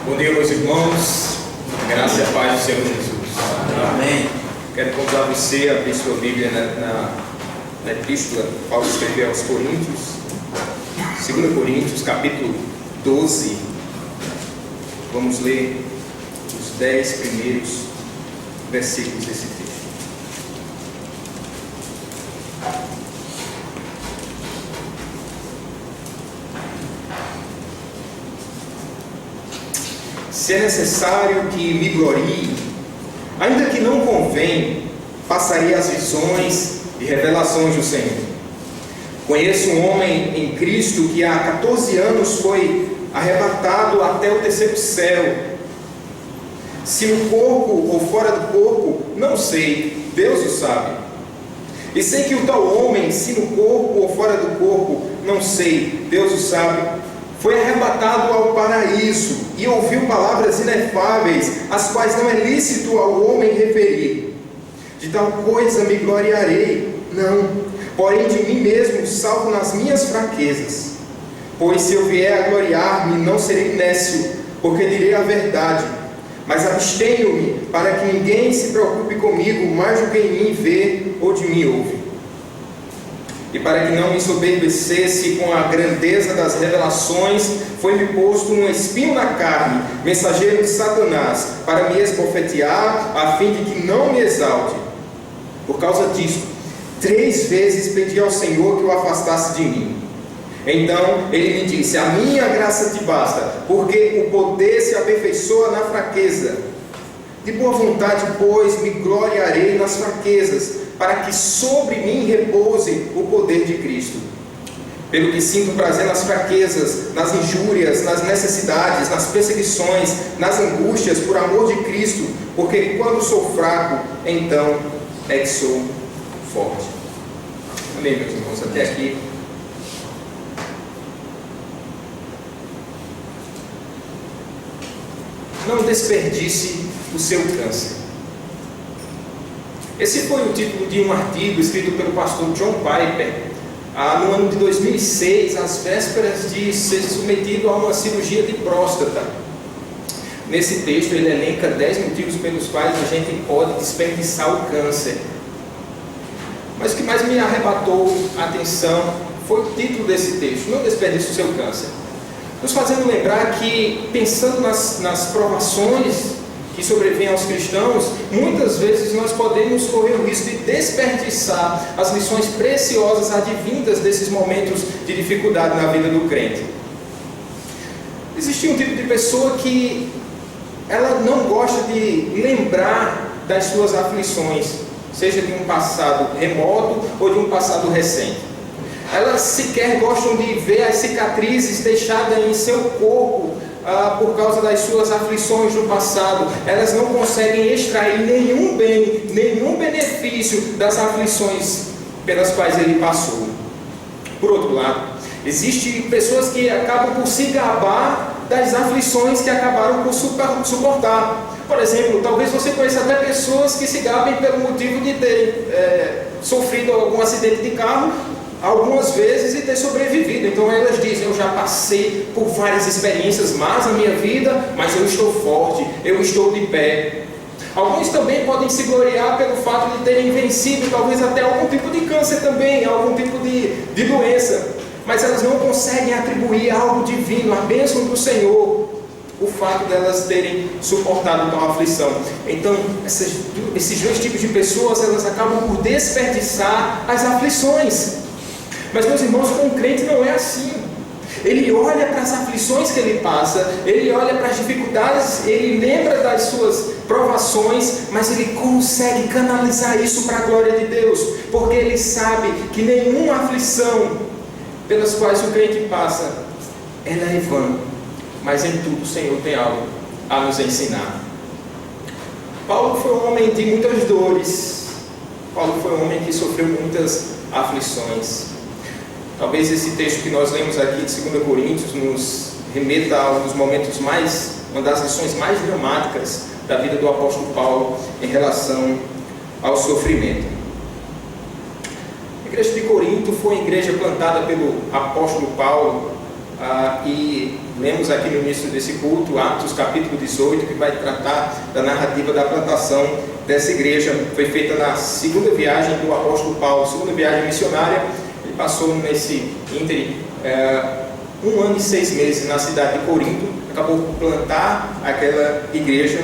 Bom dia, meus irmãos. Graça e a paz do Senhor Jesus. Amém. Quero convidar você a abrir sua Bíblia na epístola que Paulo escreveu aos Coríntios, 2 Coríntios, capítulo 12. Vamos ler os 10 primeiros versículos desse texto. Se é necessário que me glorie, ainda que não convém, passarei as visões e revelações do Senhor. Conheço um homem em Cristo que há 14 anos foi arrebatado até o terceiro céu. Se no corpo ou fora do corpo, não sei, Deus o sabe. E sei que o tal homem, se no corpo ou fora do corpo, não sei, Deus o sabe, foi arrebatado ao paraíso e ouviu palavras inefáveis, as quais não é lícito ao homem referir. De tal coisa me gloriarei? Não, porém de mim mesmo salvo nas minhas fraquezas. Pois se eu vier a gloriar-me, não serei nécio, porque direi a verdade. Mas abstenho-me, para que ninguém se preocupe comigo mais do que em mim vê ou de mim ouve. E para que não me soberbecesse com a grandeza das revelações, foi-me posto um espinho na carne, mensageiro de Satanás, para me esbofetear, a fim de que não me exalte. Por causa disto, 3 vezes pedi ao Senhor que o afastasse de mim. Então ele me disse: a minha graça te basta, porque o poder se aperfeiçoa na fraqueza. De boa vontade, pois, me gloriarei nas fraquezas, para que sobre mim repouse o poder de Cristo. Pelo que sinto prazer nas fraquezas, nas injúrias, nas necessidades, nas perseguições, nas angústias, por amor de Cristo, porque quando sou fraco, então é que sou forte. Amém, meus irmãos, até aqui. Não desperdice o seu câncer. Esse foi o título de um artigo escrito pelo pastor John Piper no ano de 2006, às vésperas de ser submetido a uma cirurgia de próstata. Nesse texto ele elenca 10 motivos pelos quais a gente pode desperdiçar o câncer. Mas o que mais me arrebatou a atenção foi o título desse texto: não desperdice o seu câncer. Nos fazendo lembrar que, pensando nas provações que sobrevêm aos cristãos, muitas vezes nós podemos correr o risco de desperdiçar as lições preciosas advindas desses momentos de dificuldade na vida do crente. Existe um tipo de pessoa que ela não gosta de lembrar das suas aflições, seja de um passado remoto ou de um passado recente. Elas sequer gostam de ver as cicatrizes deixadas em seu corpo por causa das suas aflições do passado. Elas não conseguem extrair nenhum bem, nenhum benefício das aflições pelas quais ele passou. Por outro lado, existem pessoas que acabam por se gabar das aflições que acabaram por suportar. Por exemplo, talvez você conheça até pessoas que se gabem pelo motivo de ter sofrido algum acidente de carro algumas vezes e ter sobrevivido. Então elas dizem: eu já passei por várias experiências más na minha vida, mas eu estou forte, eu estou de pé. Alguns também podem se gloriar pelo fato de terem vencido talvez até algum tipo de câncer também, algum tipo de doença, mas elas não conseguem atribuir algo divino, a bênção do Senhor, o fato delas terem suportado tal aflição. Então esses 2 tipos de pessoas, elas acabam por desperdiçar as aflições. Mas, meus irmãos, com o crente não é assim. Ele olha para as aflições que ele passa, ele olha para as dificuldades, ele lembra das suas provações, mas ele consegue canalizar isso para a glória de Deus, porque ele sabe que nenhuma aflição pelas quais o crente passa, ela é vã, mas em tudo o Senhor tem algo a nos ensinar. Paulo foi um homem de muitas dores. Paulo foi um homem que sofreu muitas aflições. Talvez esse texto que nós lemos aqui de 2 Coríntios nos remeta a um dos momentos uma das lições mais dramáticas da vida do apóstolo Paulo em relação ao sofrimento. A igreja de Corinto foi uma igreja plantada pelo apóstolo Paulo e lemos aqui no início desse culto, Atos capítulo 18, que vai tratar da narrativa da plantação dessa igreja. Foi feita na segunda viagem do apóstolo Paulo, segunda viagem missionária. Ele passou nesse ínterim 1 ano e 6 meses na cidade de Corinto, acabou por plantar aquela igreja.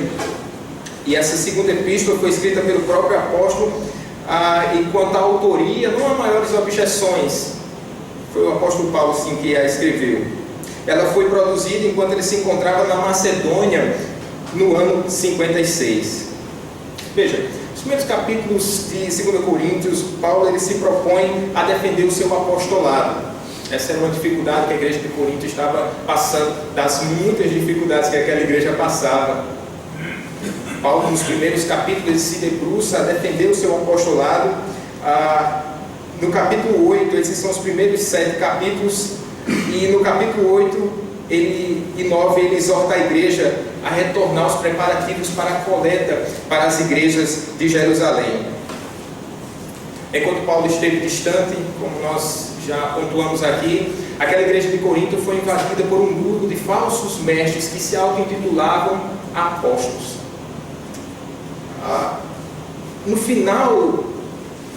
E essa segunda epístola foi escrita pelo próprio apóstolo, e quanto à autoria, não há maiores objeções. Foi o apóstolo Paulo sim que a escreveu. Ela foi produzida enquanto ele se encontrava na Macedônia, no ano 56. Veja, nos primeiros capítulos de 2 Coríntios, Paulo ele se propõe a defender o seu apostolado. Essa era uma dificuldade que a igreja de Corinto estava passando, das muitas dificuldades que aquela igreja passava. Paulo, nos primeiros capítulos, ele se debruça a defender o seu apostolado. No capítulo 8, esses são os primeiros 7 capítulos, e no capítulo 8 e 9, ele exorta a igreja a retornar os preparativos para a coleta para as igrejas de Jerusalém. Enquanto Paulo esteve distante, como nós já pontuamos aqui, aquela igreja de Corinto foi invadida por um grupo de falsos mestres que se auto-intitulavam apóstolos. No final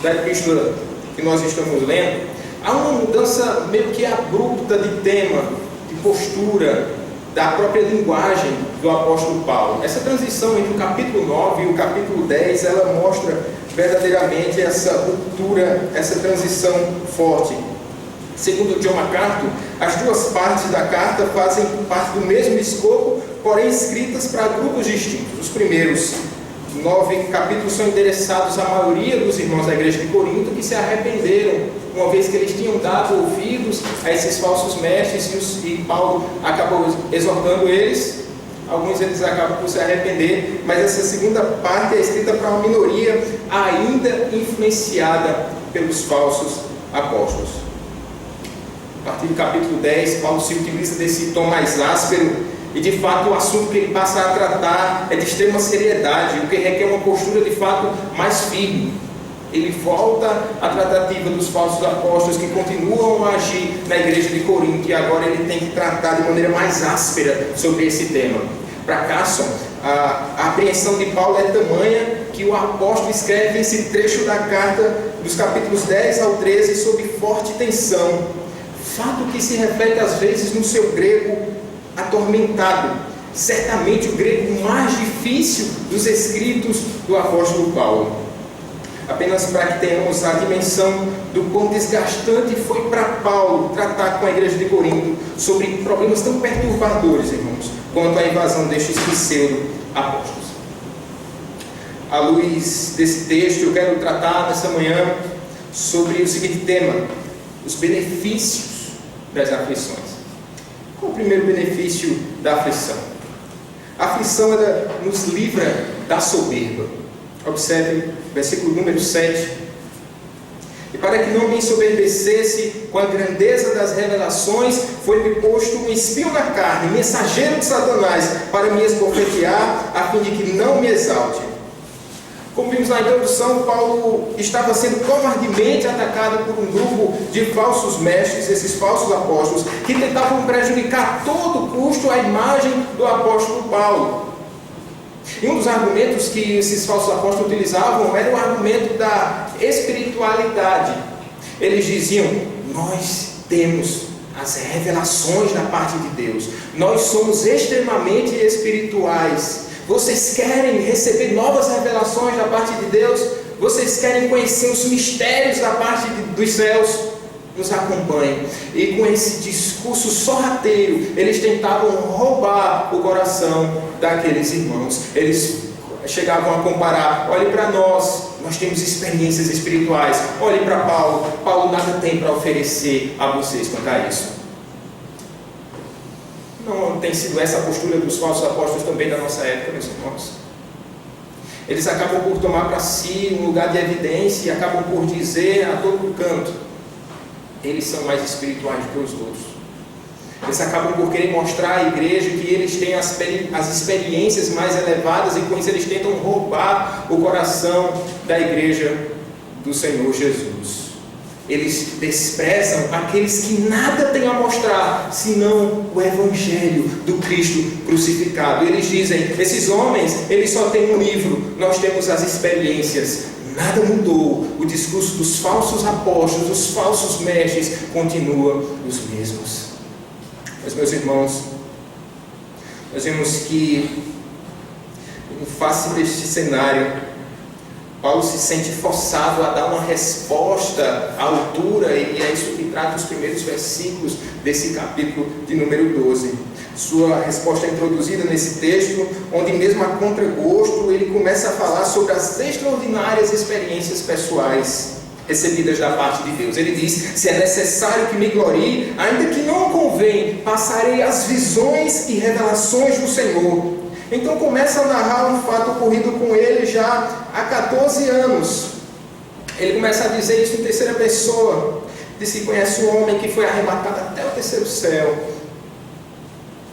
da epístola que nós estamos lendo, há uma mudança meio que abrupta de tema, de postura, da própria linguagem do apóstolo Paulo. Essa transição entre o capítulo 9 e o capítulo 10, ela mostra verdadeiramente essa ruptura, essa transição forte. Segundo John MacArthur, as duas partes da carta fazem parte do mesmo escopo, porém escritas para grupos distintos. Os primeiros 9 capítulos são endereçados à maioria dos irmãos da igreja de Corinto que se arrependeram, uma vez que eles tinham dado ouvidos a esses falsos mestres, e Paulo acabou exortando eles. Alguns deles acabam por se arrepender, mas essa segunda parte é escrita para uma minoria ainda influenciada pelos falsos apóstolos. A partir do capítulo 10, Paulo se utiliza desse tom mais áspero, e de fato o assunto que ele passa a tratar é de extrema seriedade, o que requer uma postura de fato mais firme. Ele volta à tratativa dos falsos apóstolos que continuam a agir na igreja de Corinto, e agora ele tem que tratar de maneira mais áspera sobre esse tema. Para Carson, a apreensão de Paulo é tamanha que o apóstolo escreve esse trecho da carta, dos capítulos 10 ao 13, sob forte tensão, fato que se repete às vezes no seu grego atormentado, certamente o grego mais difícil dos escritos do apóstolo Paulo. Apenas para que tenhamos a dimensão do quão desgastante foi para Paulo tratar com a igreja de Corinto sobre problemas tão perturbadores, irmãos, quanto à invasão destes pseudo-apóstolos. À luz desse texto, eu quero tratar nessa manhã sobre o seguinte tema: os benefícios das aflições. Qual o primeiro benefício da aflição? A aflição ela nos livra da soberba. Observe versículo número 7. E para que não me ensoberbecesse com a grandeza das revelações, foi-me posto um espinho na carne, mensageiro de Satanás, para me esbofetear, a fim de que não me exalte. Como vimos na introdução, Paulo estava sendo covardemente atacado por um grupo de falsos mestres, esses falsos apóstolos, que tentavam prejudicar a todo custo a imagem do apóstolo Paulo. E um dos argumentos que esses falsos apóstolos utilizavam era o argumento da espiritualidade. Eles diziam: nós temos as revelações da parte de Deus, nós somos extremamente espirituais. Vocês querem receber novas revelações da parte de Deus? Vocês querem conhecer os mistérios da parte dos céus? Nos acompanhem. E com esse discurso sorrateiro, eles tentavam roubar o coração daqueles irmãos. Eles chegavam a comparar: olhe para nós, nós temos experiências espirituais. Olhe para Paulo, Paulo nada tem para oferecer a vocês quanto a isso. Não tem sido essa a postura dos falsos apóstolos também da nossa época, meus irmãos? Eles acabam por tomar para si um lugar de evidência e acabam por dizer a todo canto: eles são mais espirituais do que os outros. Eles acabam por querer mostrar à igreja que eles têm as experiências mais elevadas, e com isso eles tentam roubar o coração da igreja do Senhor Jesus. eles desprezam aqueles que nada têm a mostrar, senão o Evangelho do Cristo crucificado. Eles dizem, esses homens, eles só têm um livro, nós temos as experiências. Nada mudou, o discurso dos falsos apóstolos, dos falsos mestres, continua os mesmos. Mas, meus irmãos, nós vemos que, em face deste cenário, Paulo se sente forçado a dar uma resposta à altura, e é isso que trata os primeiros versículos desse capítulo de número 12. Sua resposta é introduzida nesse texto, onde mesmo a contragosto ele começa a falar sobre as extraordinárias experiências pessoais recebidas da parte de Deus. Ele diz, se é necessário que me glorie, ainda que não convém, passarei as visões e revelações do Senhor. Então começa a narrar um fato ocorrido com ele já há 14 anos. Ele começa a dizer isso em terceira pessoa. Diz que conhece um homem que foi arrebatado até o terceiro céu,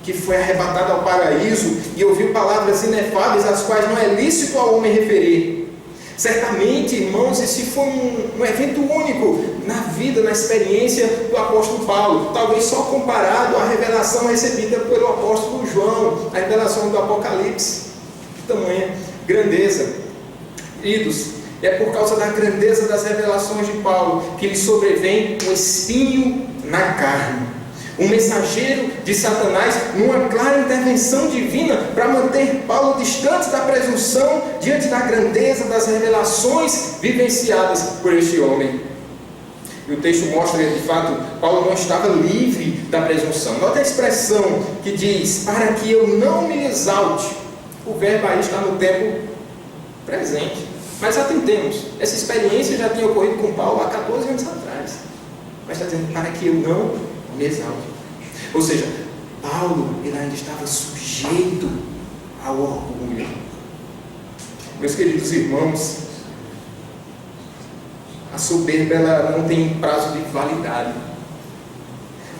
que foi arrebatado ao paraíso e ouviu palavras inefáveis, às quais não é lícito ao homem referir. Certamente, irmãos, esse foi um evento único na vida, na experiência do apóstolo Paulo, talvez só comparado à revelação recebida pelo apóstolo João, a revelação do Apocalipse. Que tamanha grandeza. Queridos, é por causa da grandeza das revelações de Paulo que lhe sobrevém um espinho na carne. Um mensageiro de Satanás, numa clara intervenção divina para manter Paulo distante da presunção diante da grandeza das revelações vivenciadas por este homem. E o texto mostra que, de fato, Paulo não estava livre da presunção. Nota a expressão que diz, para que eu não me exalte. O verbo aí está no tempo presente. Mas atentemos, essa experiência já tinha ocorrido com Paulo há 14 anos atrás. Mas está dizendo, para que eu não me exalte. Ou seja, Paulo ele ainda estava sujeito ao orgulho. Meus queridos irmãos, a soberba ela não tem prazo de validade.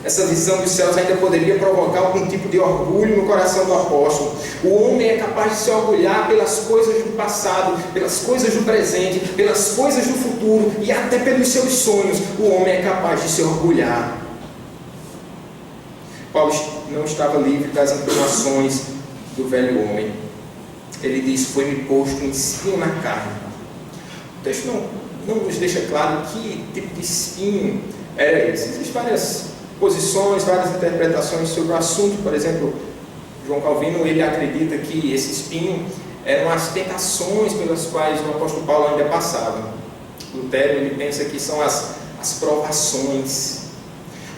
Essa visão dos céus ainda poderia provocar algum tipo de orgulho no coração do apóstolo. O homem é capaz de se orgulhar pelas coisas do passado, pelas coisas do presente, pelas coisas do futuro e até pelos seus sonhos. O homem é capaz de se orgulhar. Paulo não estava livre das inclinações do velho homem. Ele diz, foi-me posto um espinho na carne. O texto não nos deixa claro que tipo de espinho era esse. Existem várias posições, várias interpretações sobre o assunto. Por exemplo, João Calvino ele acredita que esse espinho eram as tentações pelas quais o apóstolo Paulo ainda passava. Lutero ele pensa que são as provações.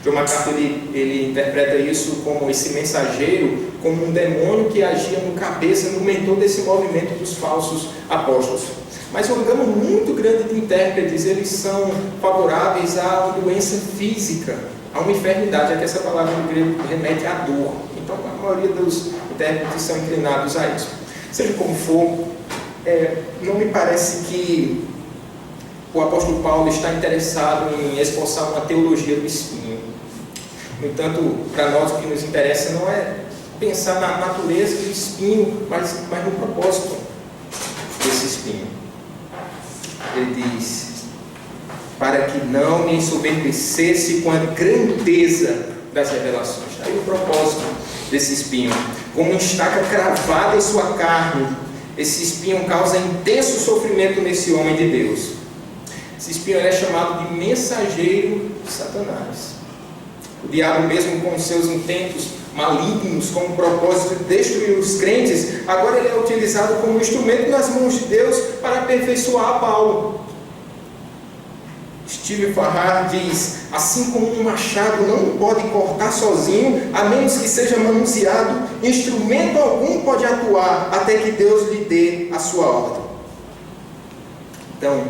John MacArthur ele interpreta isso como esse mensageiro, como um demônio que agia no cabeça, no mentor desse movimento dos falsos apóstolos. Mas um gama muito grande de intérpretes, eles são favoráveis à uma doença física, a uma enfermidade, já que essa palavra no grego remete à dor. Então a maioria dos intérpretes são inclinados a isso. Seja como for, não me parece que o apóstolo Paulo está interessado em esboçar uma teologia do espinho. No entanto, para nós o que nos interessa não é pensar na natureza do espinho, mas no propósito desse espinho. Ele diz, para que não me ensoberbecesse com a grandeza das revelações. Está aí o propósito desse espinho. Como uma estaca cravada em sua carne, esse espinho causa intenso sofrimento nesse homem de Deus. Esse espinho é chamado de mensageiro de Satanás. O diabo, mesmo com seus intentos malignos, com o propósito de destruir os crentes, agora ele é utilizado como instrumento nas mãos de Deus para aperfeiçoar Paulo. Steve Farrar diz, assim como um machado não pode cortar sozinho, a menos que seja manuseado, instrumento algum pode atuar até que Deus lhe dê a sua ordem. Então,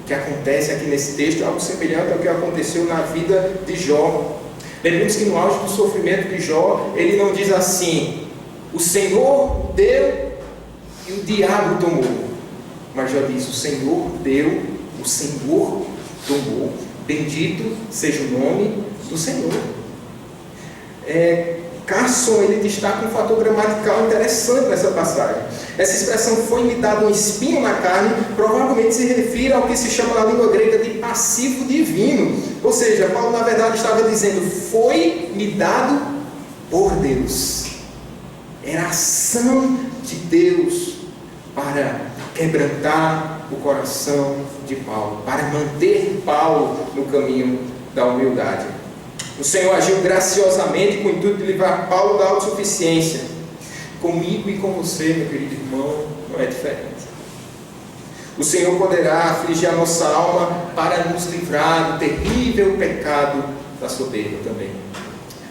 o que acontece aqui nesse texto é algo semelhante ao que aconteceu na vida de Jó. Lembremos que no auge do sofrimento de Jó, ele não diz assim, o Senhor deu e o diabo tomou. Mas Jó diz, o Senhor deu, o Senhor bendito seja o nome do Senhor. Carson, ele destaca um fator gramatical interessante nessa passagem. Essa expressão foi-me dado um espinho na carne, provavelmente se refere ao que se chama na língua grega de passivo divino. Ou seja, Paulo na verdade estava dizendo, foi-me dado por Deus. Era a ação de Deus para quebrantar o coração de Paulo, para manter Paulo no caminho da humildade. O Senhor agiu graciosamente com o intuito de livrar Paulo da autossuficiência. Comigo e com você, meu querido irmão, não é diferente. O Senhor poderá afligir a nossa alma para nos livrar do terrível pecado da soberba também.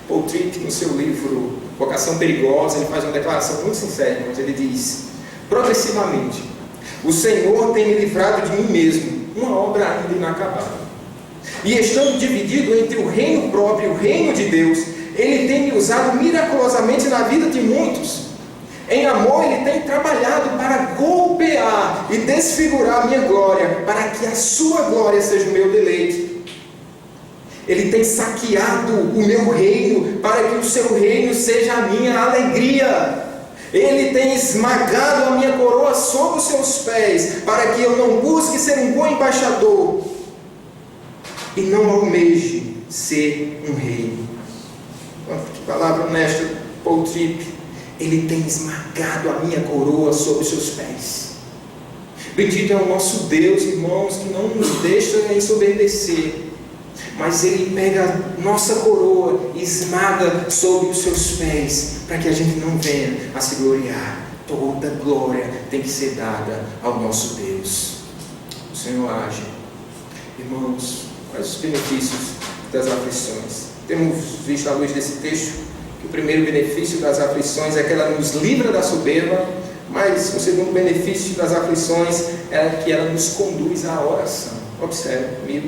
Paul Tripp, no seu livro Vocação Perigosa, ele faz uma declaração muito sincera, onde ele diz: progressivamente, o Senhor tem me livrado de mim mesmo, uma obra ainda inacabada. E estando dividido entre o reino próprio e o reino de Deus, Ele tem me usado miraculosamente na vida de muitos. Em amor, Ele tem trabalhado para golpear e desfigurar a minha glória, para que a sua glória seja o meu deleite. Ele tem saqueado o meu reino, para que o seu reino seja a minha alegria. Ele tem esmagado a minha coroa sobre os seus pés, para que eu não busque ser um bom embaixador e não almeje ser um rei. Que palavra honesta, Paul Tripp. Ele tem esmagado a minha coroa sobre os seus pés. Bendito é o nosso Deus, irmãos, que não nos deixa ensoberbecer, mas Ele pega a nossa coroa e esmaga sobre os seus pés, para que a gente não venha a se gloriar. Toda glória tem que ser dada ao nosso Deus. O Senhor age. Irmãos, quais os benefícios das aflições? Temos visto à luz desse texto que o primeiro benefício das aflições é que ela nos livra da soberba, mas o segundo benefício das aflições é que ela nos conduz à oração. Observe comigo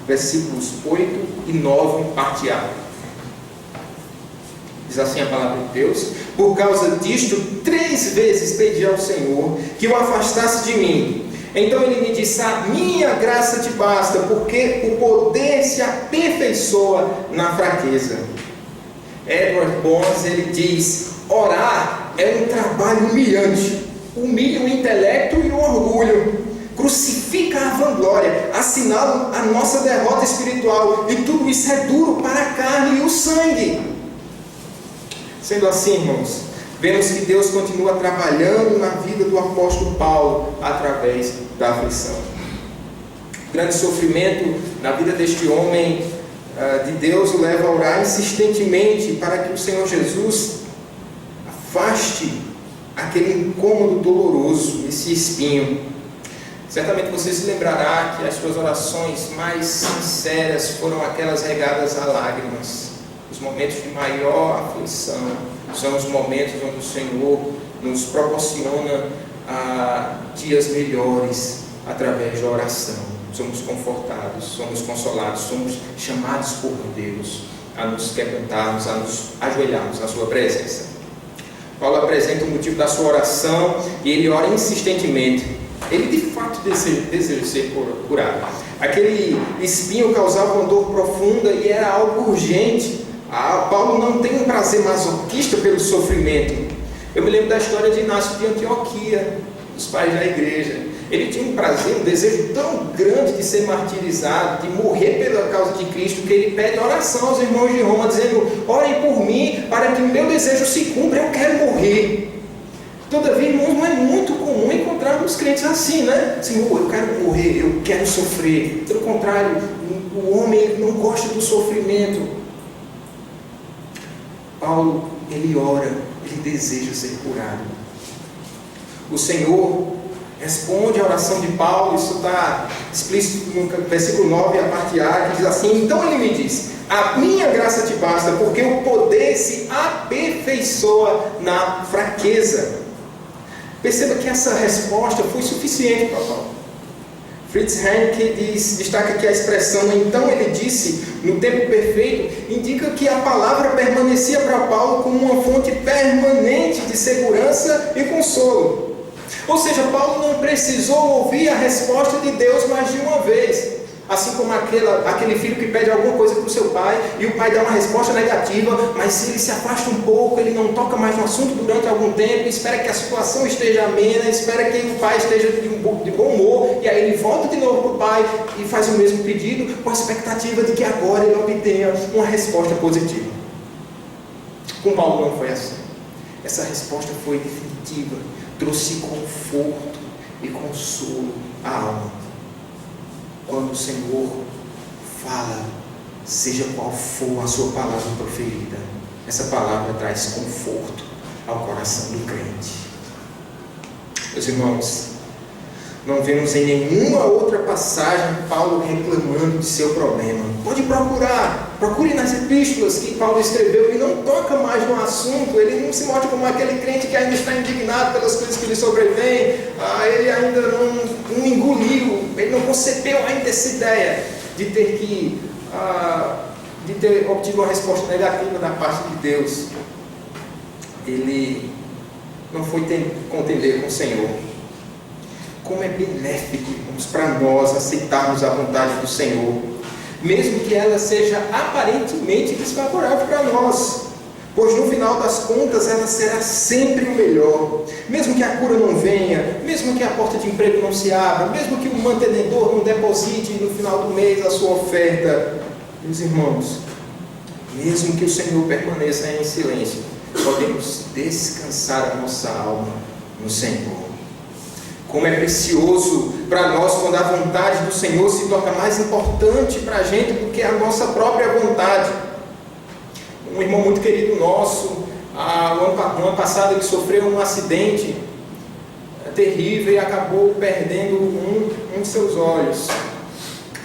versículos 8 e 9, parte A. Diz assim a palavra de Deus: por causa disto, 3 vezes pedi ao Senhor que o afastasse de mim. Então ele me disse: a minha graça te basta, porque o poder se aperfeiçoa na fraqueza. Edward Bones, ele diz: orar é um trabalho humilhante, humilha o intelecto e o orgulho, crucifica a vanglória, assinala a nossa derrota espiritual, e tudo isso é duro para a carne e o sangue. Sendo assim, irmãos, vemos que Deus continua trabalhando na vida do apóstolo Paulo através da aflição. O grande sofrimento na vida deste homem de Deus o leva a orar insistentemente para que o Senhor Jesus afaste aquele incômodo doloroso, esse espinho. Certamente você se lembrará que as suas orações mais sinceras foram aquelas regadas a lágrimas. Os momentos de maior aflição são os momentos onde o Senhor nos proporciona dias melhores através da oração. Somos confortados, somos consolados, somos chamados por Deus a nos quebrantarmos, a nos ajoelharmos na sua presença. Paulo apresenta o motivo da sua oração e ele ora insistentemente. Ele de fato deseja ser curado. Aquele espinho causava uma dor profunda e era algo urgente. Paulo não tem um prazer masoquista pelo sofrimento. Eu me lembro da história de Inácio de Antioquia, dos pais da igreja. Ele tinha um prazer, um desejo tão grande de ser martirizado, de morrer pela causa de Cristo, que ele pede oração aos irmãos de Roma, dizendo: orem por mim, para que o meu desejo se cumpra, eu quero morrer. Todavia, irmãos, não é muito comum encontrarmos crentes assim, né? Senhor, eu quero morrer, eu quero sofrer. Pelo contrário, o homem não gosta do sofrimento. Paulo, ele ora, ele deseja ser curado. O Senhor responde a oração de Paulo. Isso está explícito no versículo 9, a parte A, que diz assim: então ele me diz: a minha graça te basta, porque o poder se aperfeiçoa na fraqueza. Perceba que essa resposta foi suficiente para Paulo. Fritz Henke destaca que a expressão então ele disse, no tempo perfeito, indica que a palavra permanecia para Paulo como uma fonte permanente de segurança e consolo. Ou seja, Paulo não precisou ouvir a resposta de Deus mais de uma vez. Assim como aquele filho que pede alguma coisa para o seu pai e o pai dá uma resposta negativa, mas se ele se afasta um pouco, ele não toca mais no assunto durante algum tempo, espera que a situação esteja amena, espera que o pai esteja de bom humor, e aí ele volta de novo para o pai e faz o mesmo pedido, com a expectativa de que agora ele obtenha uma resposta positiva. Com Paulo não foi assim. Essa resposta foi definitiva, trouxe conforto e consolo à alma. Quando o Senhor fala, seja qual for a sua palavra proferida, essa palavra traz conforto ao coração do crente. Meus irmãos, não vemos em nenhuma outra passagem Paulo reclamando de seu problema. Pode procure nas epístolas que Paulo escreveu, ele não toca mais no assunto, ele não se mostra como aquele crente que ainda está indignado pelas coisas que lhe sobrevêm, ele ainda não engoliu, ele não concebeu ainda essa ideia de ter obtido uma resposta negativa da parte de Deus. Ele não foi contender com o Senhor. Como é benéfico, irmãos, para nós aceitarmos a vontade do Senhor, mesmo que ela seja aparentemente desfavorável para nós, pois no final das contas ela será sempre o melhor. Mesmo que a cura não venha, mesmo que a porta de emprego não se abra, mesmo que o mantenedor não deposite no final do mês a sua oferta, meus irmãos, mesmo que o Senhor permaneça em silêncio, podemos descansar a nossa alma no Senhor. Como é precioso para nós quando a vontade do Senhor se torna mais importante para a gente do que a nossa própria vontade. Um irmão muito querido nosso, no ano passado ele sofreu um acidente terrível e acabou perdendo um de seus olhos.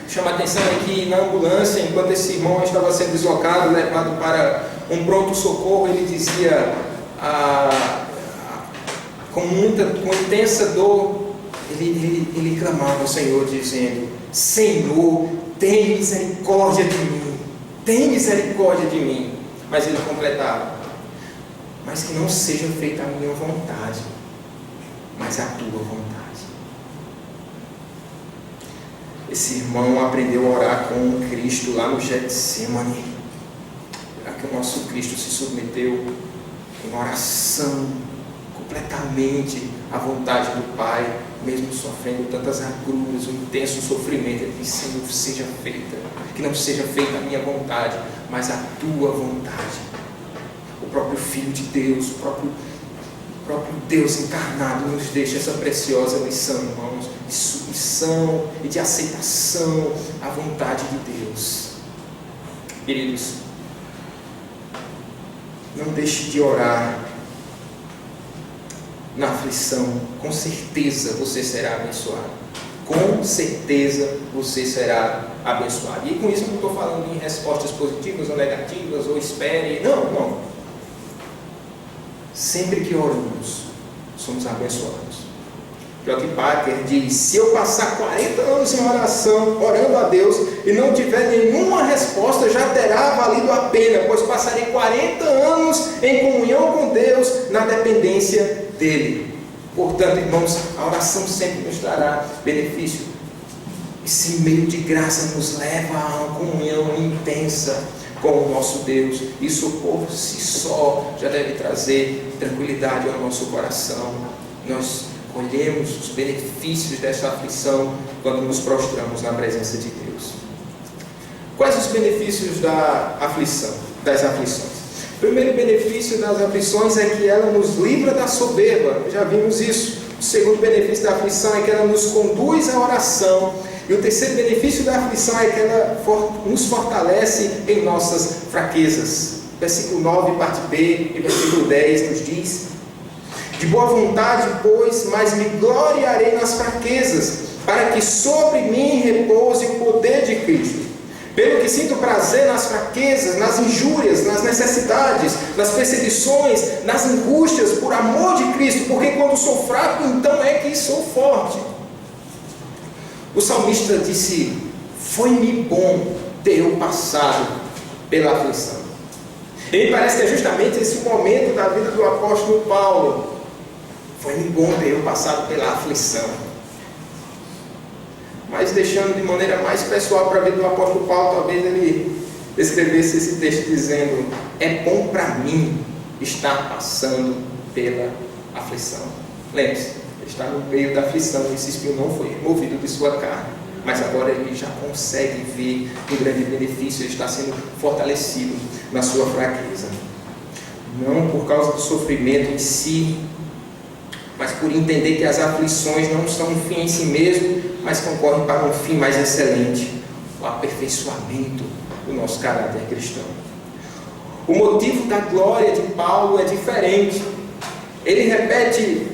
Chama a atenção aqui na ambulância, enquanto esse irmão estava sendo deslocado, levado para um pronto-socorro, ele dizia, com intensa dor, ele clamava ao Senhor, dizendo: Senhor, tem misericórdia de mim, tem misericórdia de mim. Mas ele completava: mas que não seja feita a minha vontade, mas a tua vontade. Esse irmão aprendeu a orar com Cristo lá no Getsemane. Que o nosso Cristo se submeteu em oração completamente à vontade do Pai, mesmo sofrendo tantas agruras, um intenso sofrimento. Ele disse: Senhor, seja feita, que não seja feita a minha vontade, mas a tua vontade. O próprio Filho de Deus, o próprio Deus encarnado nos deixa essa preciosa lição, irmãos, de submissão e de aceitação à vontade de Deus. Queridos, não deixe de orar na aflição. Com certeza você será abençoado. Com certeza você será abençoado. E com isso eu não estou falando em respostas positivas ou negativas, ou espere. Não. Sempre que oramos, somos abençoados. J. Packer diz: se eu passar 40 anos em oração, orando a Deus, e não tiver nenhuma resposta, já terá valido a pena, pois passarei 40 anos em comunhão com Deus, na dependência dEle. Portanto, irmãos, a oração sempre nos trará benefício. Esse meio de graça nos leva a uma comunhão intensa com o nosso Deus. Isso por si só já deve trazer tranquilidade ao nosso coração. Nós colhemos os benefícios dessa aflição quando nos prostramos na presença de Deus. Quais os benefícios das aflições? O primeiro benefício das aflições é que ela nos livra da soberba. Já vimos isso. O segundo benefício da aflição é que ela nos conduz à oração. E o terceiro benefício da aflição é que ela nos fortalece em nossas fraquezas. Versículo 9, parte B, e versículo 10 nos diz: de boa vontade, pois, mas me gloriarei nas fraquezas, para que sobre mim repouse o poder de Cristo. Pelo que sinto prazer nas fraquezas, nas injúrias, nas necessidades, nas perseguições, nas angústias, por amor de Cristo, porque quando sou fraco, então é que sou forte. O salmista disse: foi-me bom ter eu passado pela aflição. E me parece que é justamente esse momento da vida do apóstolo Paulo. Foi-me bom ter eu passado pela aflição. mas deixando de maneira mais pessoal para a vida do apóstolo Paulo, talvez ele escrevesse esse texto dizendo: é bom para mim estar passando pela aflição. Lembre-se, ele está no meio da aflição, esse espinho não foi removido de sua carne, mas agora ele já consegue ver o grande benefício, ele está sendo fortalecido na sua fraqueza. Não por causa do sofrimento em si, mas por entender que as aflições não são um fim em si mesmo, mas concorrem para um fim mais excelente, o aperfeiçoamento do nosso caráter cristão. O motivo da glória de Paulo é diferente. Ele repete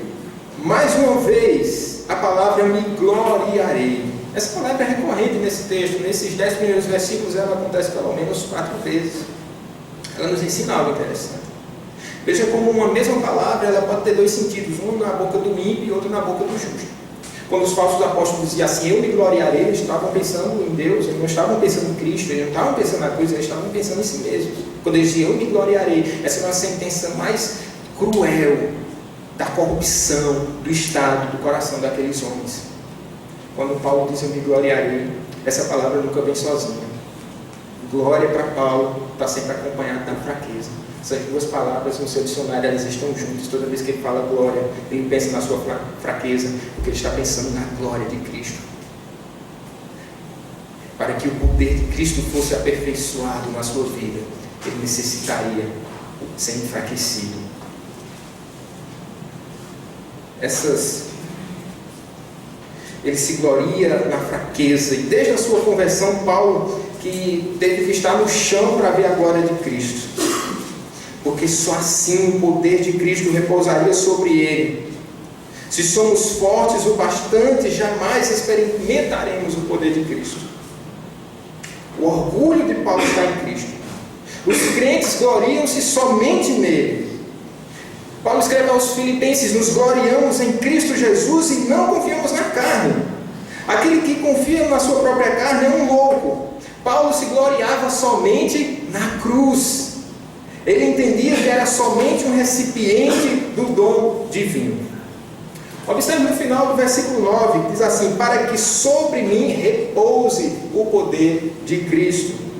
mais uma vez a palavra me gloriarei. Essa palavra é recorrente nesse texto. Nesses 10 primeiros versículos ela acontece pelo menos 4 vezes. Ela nos ensina algo interessante. Veja como uma mesma palavra ela pode ter 2 sentidos, um na boca do ímpio e outro na boca do justo. Quando os falsos apóstolos diziam assim, eu me gloriarei, eles estavam pensando em Deus, eles não estavam pensando em Cristo, eles não estavam pensando na cruz, eles estavam pensando em si mesmos. Quando eles diziam eu me gloriarei, essa é uma sentença mais cruel da corrupção, do estado, do coração daqueles homens. Quando Paulo diz eu me gloriarei, essa palavra nunca vem sozinha. Glória para Paulo está sempre acompanhada da fraqueza. Essas 2 palavras no seu dicionário, elas estão juntas. Toda vez que ele fala glória, ele pensa na sua fraqueza, porque ele está pensando na glória de Cristo. Para que o poder de Cristo fosse aperfeiçoado na sua vida, ele necessitaria ser enfraquecido. Ele se gloria na fraqueza, e desde a sua conversão, Paulo, que teve que estar no chão para ver a glória de Cristo, porque só assim o poder de Cristo repousaria sobre ele. Se somos fortes o bastante, jamais experimentaremos o poder de Cristo. O orgulho de Paulo está em Cristo. Os crentes gloriam-se somente nele. Paulo escreve aos Filipenses: nos gloriamos em Cristo Jesus e não confiamos na carne. Aquele que confia na sua própria carne é um louco. Paulo se gloriava somente na cruz. Ele entendia que era somente um recipiente do dom divino. Observe no final do versículo 9, que diz assim: para que sobre mim repouse o poder de Cristo.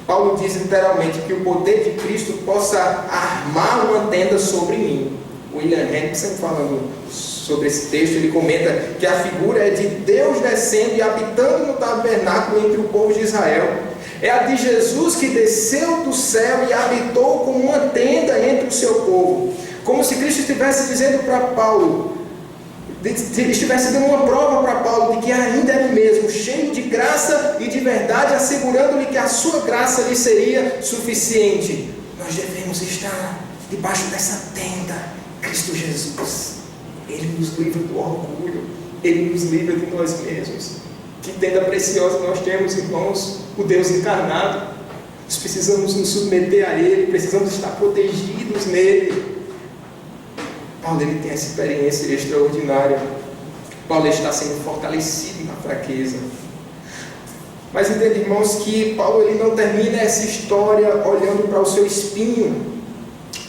Paulo diz literalmente que o poder de Cristo possa armar uma tenda sobre mim. William Hendrickson, falando sobre esse texto, ele comenta que a figura é de Deus descendo e habitando no tabernáculo entre o povo de Israel. É a de Jesus que desceu do céu e habitou como uma tenda entre o seu povo. Como se Cristo estivesse dizendo para Paulo, estivesse dando uma prova para Paulo de que ainda era o mesmo, cheio de graça e de verdade, assegurando-lhe que a sua graça lhe seria suficiente. Nós devemos estar debaixo dessa tenda, Cristo Jesus. Ele nos livra do orgulho, Ele nos livra de nós mesmos. Que tenda preciosa nós temos, irmãos, o Deus encarnado. Nós precisamos nos submeter a Ele, precisamos estar protegidos nele. Paulo ele tem essa experiência extraordinária. Paulo está sendo fortalecido na fraqueza. Mas entende, irmãos, que Paulo ele não termina essa história olhando para o seu espinho.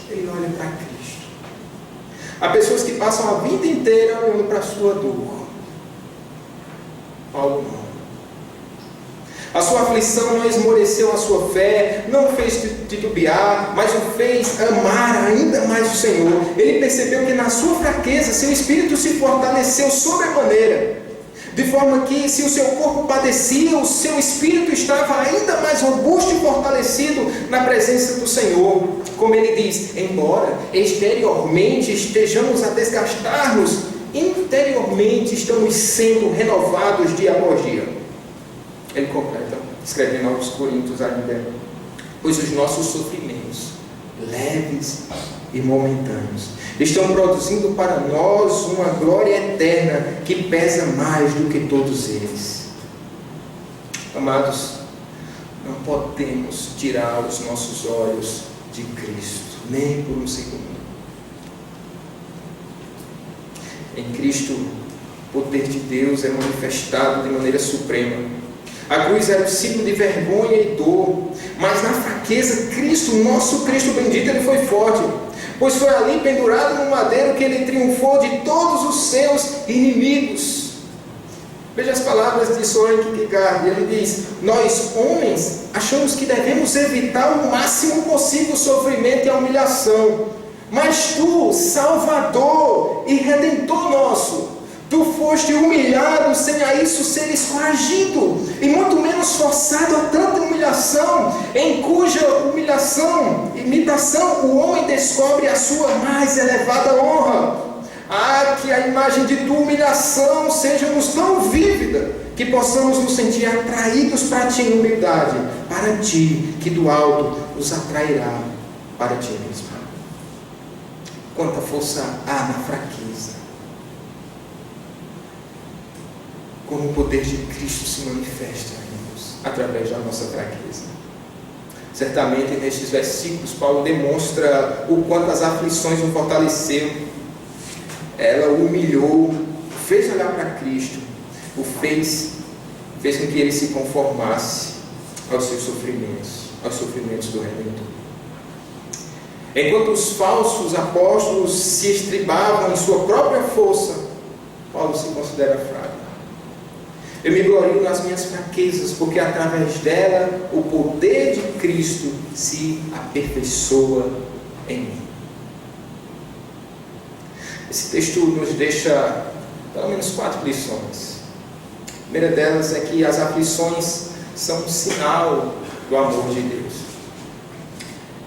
Ele olha para Cristo. Há pessoas que passam a vida inteira olhando para a sua dor. Paulo não. A sua aflição não esmoreceu a sua fé, não o fez titubear, mas o fez amar ainda mais o Senhor. Ele percebeu que na sua fraqueza, seu espírito se fortaleceu sobremaneira, de forma que se o seu corpo padecia, o seu espírito estava ainda mais robusto e fortalecido na presença do Senhor. Como ele diz, embora exteriormente estejamos a desgastar-nos, interiormente estamos sendo renovados dia após dia. Ele completa, escrevendo aos Coríntios ainda: pois os nossos sofrimentos, leves e momentâneos, estão produzindo para nós uma glória eterna que pesa mais do que todos eles. Amados, não podemos tirar os nossos olhos de Cristo, nem por um segundo. Em Cristo, o poder de Deus é manifestado de maneira suprema. A cruz era o símbolo de vergonha e dor, mas na fraqueza, Cristo, nosso Cristo bendito, ele foi forte, pois foi ali pendurado no madeiro que ele triunfou de todos os seus inimigos. Veja as palavras de Soren Kierkegaard. Ele diz: nós, homens, achamos que devemos evitar o máximo possível o sofrimento e a humilhação. Mas tu, Salvador e Redentor nosso, tu foste humilhado sem a isso seres coagido, e muito menos forçado a tanta humilhação, em cuja imitação o homem descobre a sua mais elevada honra. Ah, que a imagem de tua humilhação seja-nos tão vívida, que possamos nos sentir atraídos para ti em humildade, para ti, que do alto nos atrairá para ti mesmo. Quanta força há na fraqueza, como o poder de Cristo se manifesta em nós, através da nossa fraqueza. Certamente nestes versículos Paulo demonstra o quanto as aflições o fortaleceram. Ela o humilhou, fez olhar para Cristo, o fez com que ele se conformasse aos seus sofrimentos do Redentor. Enquanto os falsos apóstolos se estribavam em sua própria força, Paulo se considera fraco. Eu me glorio nas minhas fraquezas, porque através dela o poder de Cristo se aperfeiçoa em mim. Esse texto nos deixa pelo menos 4 lições. A primeira delas é que as aflições são um sinal do amor de Deus.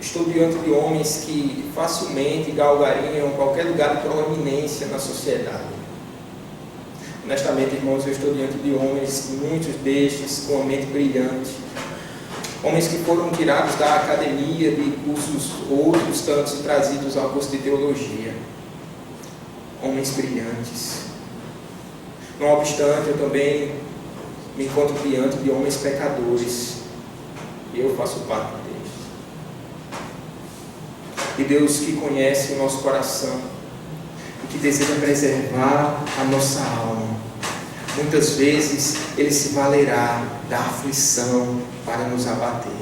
Estou diante de homens que facilmente galgariam qualquer lugar de proeminência na sociedade. Honestamente, irmãos, eu estou diante de homens, muitos destes com a mente brilhante. Homens que foram tirados da academia de cursos, outros tantos trazidos ao curso de teologia. Homens brilhantes. Não obstante, eu também me encontro diante de homens pecadores. E eu faço parte deles. E Deus que conhece o nosso coração e que deseja preservar a nossa alma, muitas vezes Ele se valerá da aflição para nos abater.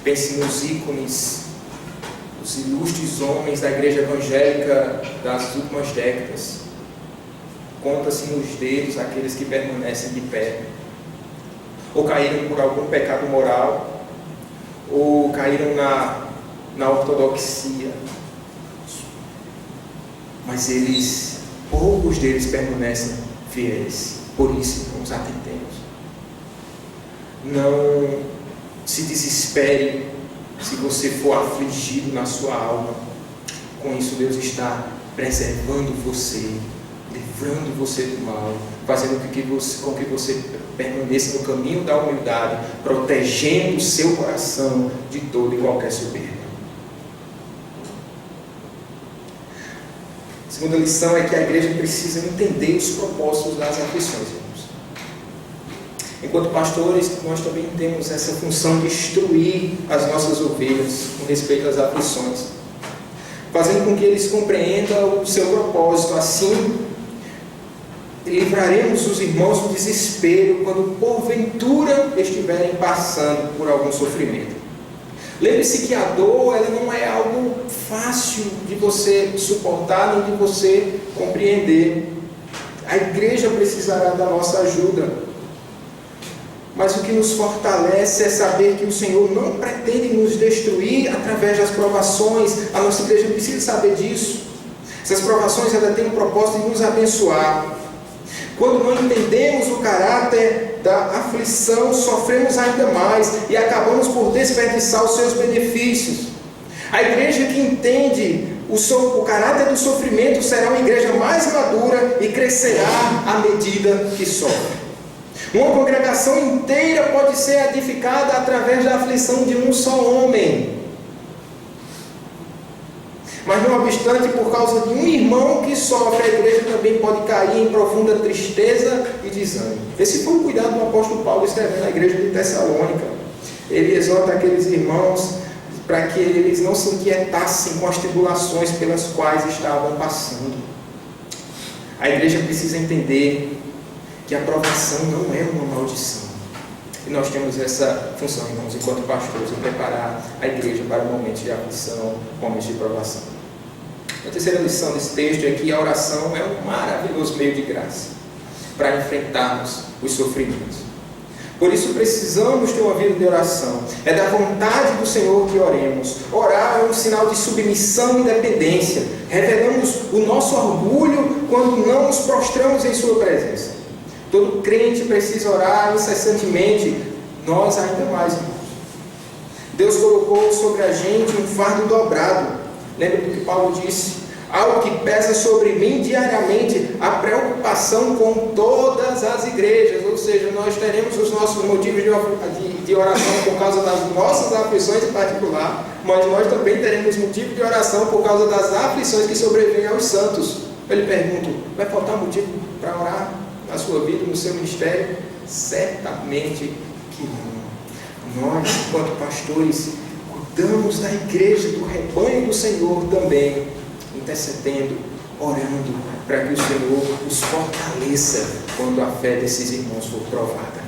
Pense nos ícones, os ilustres homens da igreja evangélica das últimas décadas. Conta-se nos dedos aqueles que permanecem de pé, ou caíram por algum pecado moral, ou caíram na ortodoxia. Mas poucos deles permanecem fiéis. Por isso, nos atentemos. Não se desespere se você for afligido na sua alma. Com isso, Deus está preservando você, livrando você do mal, fazendo com que você permaneça no caminho da humildade, protegendo o seu coração de toda e qualquer soberba. A segunda lição é que a igreja precisa entender os propósitos das aflições, irmãos. Enquanto pastores, nós também temos essa função de instruir as nossas ovelhas com respeito às aflições, fazendo com que eles compreendam o seu propósito. Assim, livraremos os irmãos do desespero quando porventura estiverem passando por algum sofrimento. Lembre-se que a dor, ela não é algo fácil de você suportar nem de você compreender. A igreja precisará da nossa ajuda. Mas o que nos fortalece é saber que o Senhor não pretende nos destruir através das provações. A nossa igreja precisa saber disso. Essas provações, elas têm o propósito de nos abençoar. Quando não entendemos o caráter da aflição, sofremos ainda mais e acabamos por desperdiçar os seus benefícios. A igreja que entende o caráter do sofrimento será uma igreja mais madura e crescerá à medida que sofre. Uma congregação inteira pode ser edificada através da aflição de um só homem. Mas não obstante, por causa de um irmão que sofre, a igreja também pode cair em profunda tristeza e desânimo. Esse foi o cuidado do apóstolo Paulo escrevendo à igreja de Tessalônica. Ele exorta aqueles irmãos para que eles não se inquietassem com as tribulações pelas quais estavam passando. A igreja precisa entender que a provação não é uma maldição. E nós temos essa função, irmãos, enquanto pastores, de preparar a igreja para momentos de aflição, momentos de provação. A terceira lição desse texto é que a oração é um maravilhoso meio de graça. para enfrentarmos os sofrimentos. Por isso precisamos ter uma vida de oração. É da vontade do Senhor que oremos. Orar é um sinal de submissão e dependência. Revelamos o nosso orgulho quando não nos prostramos em sua presença. Todo crente precisa orar incessantemente. Nós ainda mais, irmãos. Deus colocou sobre a gente um fardo dobrado. Lembra do que Paulo disse? Algo que pesa sobre mim diariamente, a preocupação com todas as igrejas. Ou seja, nós teremos os nossos motivos de oração por causa das nossas aflições em particular, mas nós também teremos motivo de oração por causa das aflições que sobrevêm aos santos. Eu lhe pergunto, vai faltar motivo para orar na sua vida, no seu ministério? Certamente que não. Nós, enquanto pastores, cuidamos da igreja, do rebanho do Senhor também, intercedendo, orando, para que o Senhor os fortaleça quando a fé desses irmãos for provada.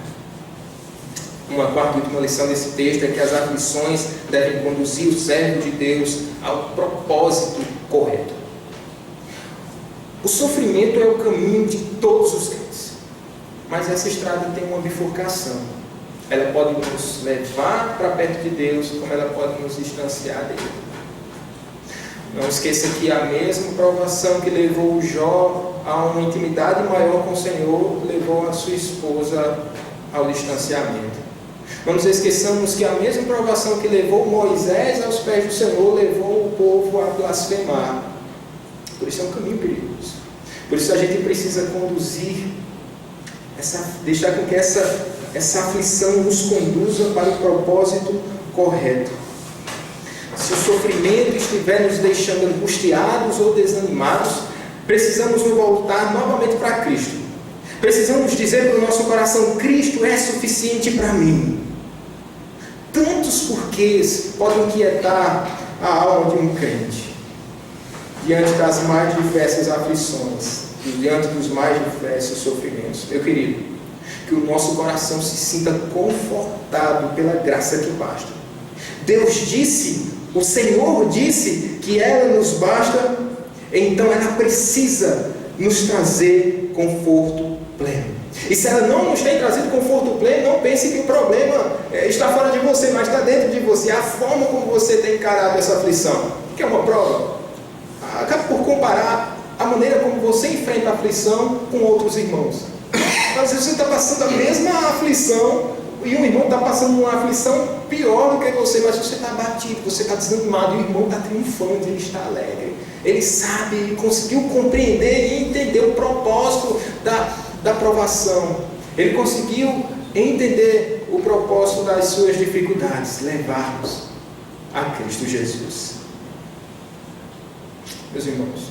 Uma quarta e última lição desse texto é que as aflições devem conduzir o servo de Deus ao propósito correto. O sofrimento é o caminho de todos os crentes, mas essa estrada tem uma bifurcação. Ela pode nos levar para perto de Deus, como ela pode nos distanciar dele. Não esqueça que a mesma provação que levou Jó a uma intimidade maior com o Senhor, levou a sua esposa ao distanciamento. Não nos esqueçamos que a mesma provação que levou Moisés aos pés do Senhor, levou o povo a blasfemar. Por isso é um caminho perigoso. Por isso a gente precisa conduzir, deixar com que essa aflição nos conduza para o propósito correto. Se o sofrimento estiver nos deixando angustiados ou desanimados, precisamos nos voltar novamente para Cristo. Precisamos dizer para o nosso coração: Cristo é suficiente para mim. Tantos porquês podem inquietar a alma de um crente diante das mais diversas aflições e diante dos mais diversos sofrimentos. Meu querido, que o nosso coração se sinta confortado pela graça que basta. Deus disse, o Senhor disse que ela nos basta, então ela precisa nos trazer conforto pleno. E se ela não nos tem trazido conforto pleno, não pense que o problema está fora de você, mas está dentro de você. A forma como você tem encarado essa aflição, que é uma prova. Acaba por comparar a maneira como você enfrenta a aflição com outros irmãs. Às vezes você está passando a mesma aflição e um irmão está passando uma aflição pior do que você, mas você está abatido, você está desanimado, e o irmão está triunfando, ele está alegre. Ele sabe, ele conseguiu compreender e entender o propósito da provação. Ele conseguiu entender o propósito das suas dificuldades, levar-nos a Cristo Jesus. Meus irmãos,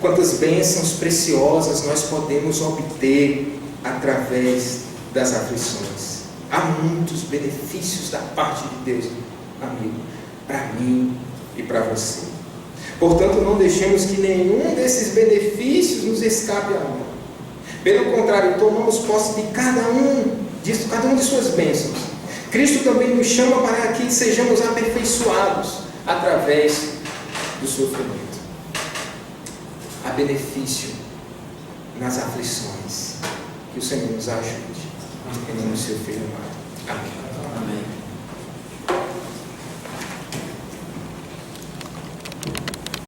quantas bênçãos preciosas nós podemos obter através das aflições. Há muitos benefícios da parte de Deus, amigo, para mim e para você. Portanto, não deixemos que nenhum desses benefícios nos escape à mão. Pelo contrário, tomamos posse de cada um de suas bênçãos. Cristo também nos chama para que sejamos aperfeiçoados através do sofrimento. Há benefício nas aflições. Que o Senhor nos ajude. Em nome do seu Filho amado. Amém.